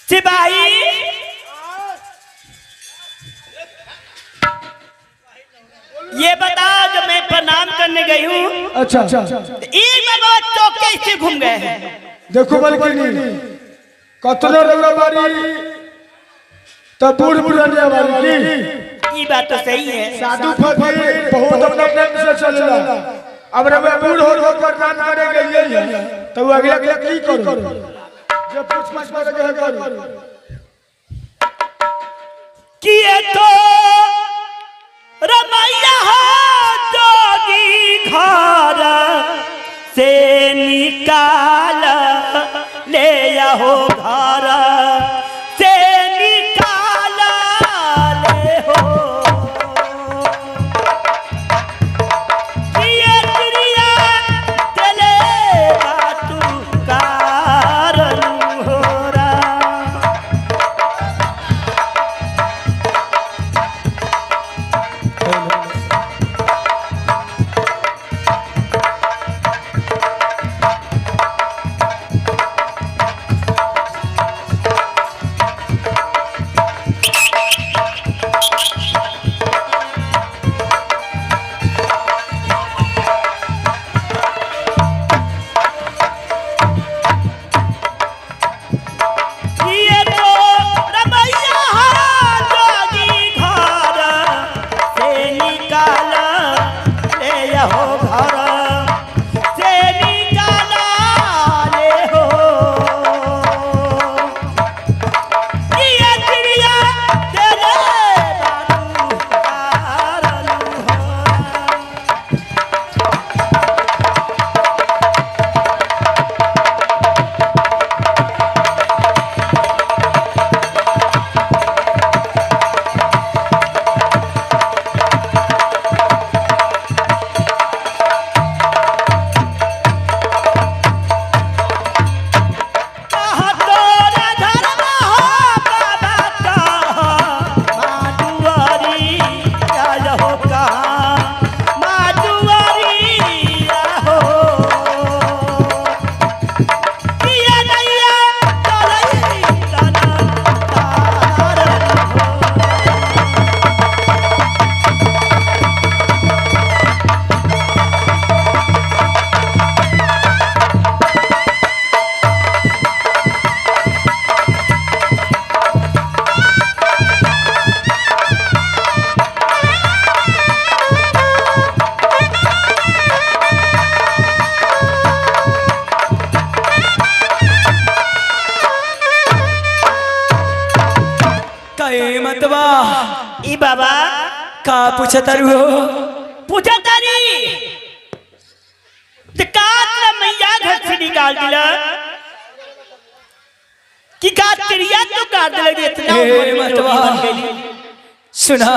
सिपाही ये बताओ जो मैं प्रणाम करने गई हूँ। अच्छा एक बाबा चौके से घूम गए हैं। देखो बल्कि कतलो रंगबारी तब बूढ़ बुढ़ाने वाली ये बात तो सही है। साधु फकीर बहुत अपने अपने से चलेला। अब रे बूढ़ हो प्रणाम करे गई है तो अगला अगला की करो जब पूछ पाछ मारे के करो किए तो रमैया जोगी घर से निकाल ले हो घर से निकाल ले हो किए क्रिया चले बातू कारण हो रहा। मतवा ई बाबा का पूछतारू हो पूछतारी कातला मैया घर से निकाल दिला कि कातरिया तो काट दिला इतना हे मतवा सुना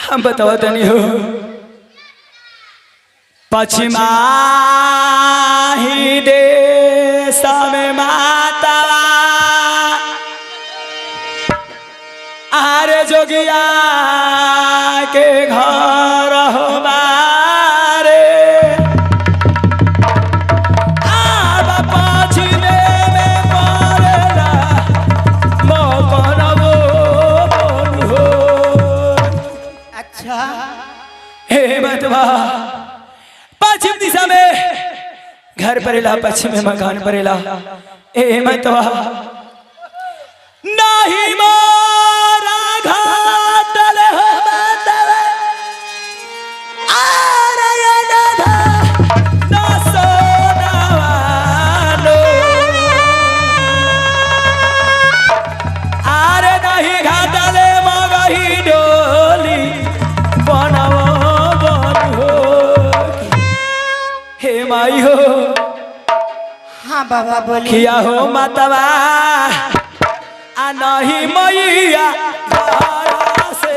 हम बतावा तनी हो पश्चिमा ही देश में माता आरे जोगिया के घर हो बारे आब पछिने में पड़ला मोकरबो हो। अच्छा हे मतवा पश्चिम दिशा में घर परेला पश्चिम में मकान परेला हे मतवा नहीं मारा घाटल हो मतवा आरे दादा ना सोनावानो आरे नहीं घाटल मगही डोली बनावो बन हो हे माई हो हाँ बाबा बोले किया हो मतवा आ नहीं मैया घरा से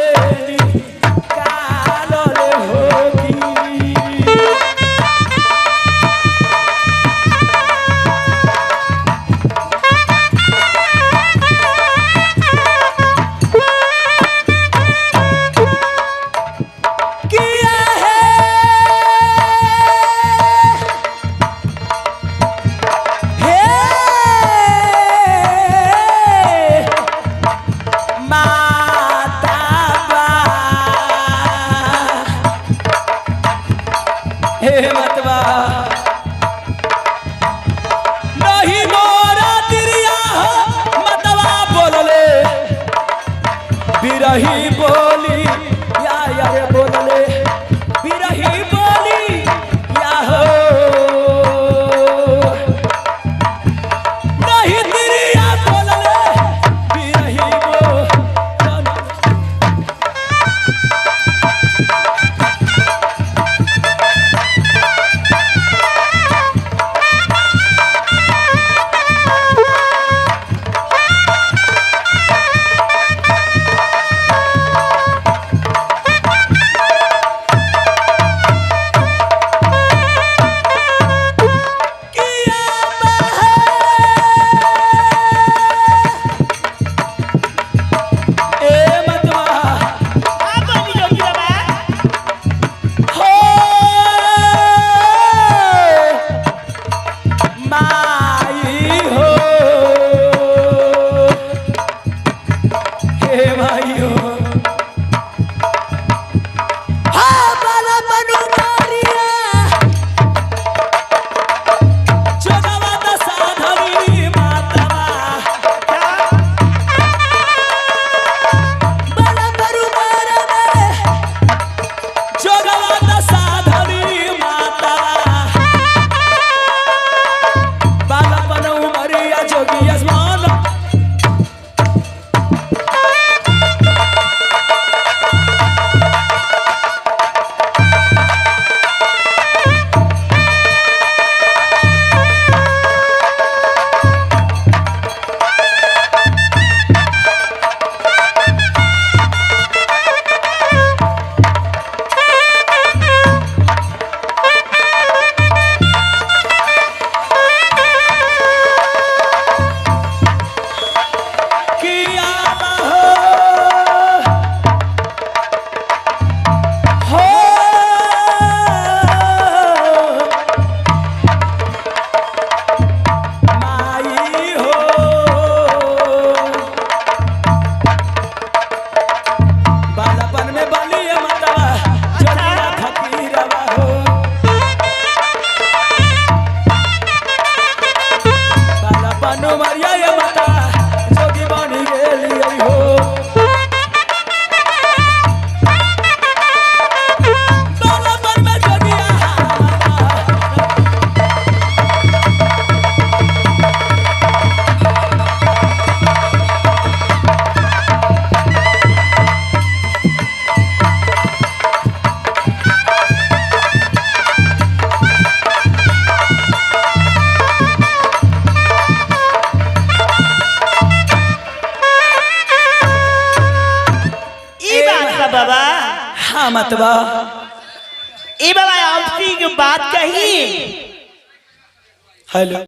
निकालल होगी। किया है बिरही बोली या रे बोलले बिरही बोली या हो नहीं तिरिया बोलले बिरही बोल बाबा हाँ मतवा ए बाबा आपकी बात कही हेलो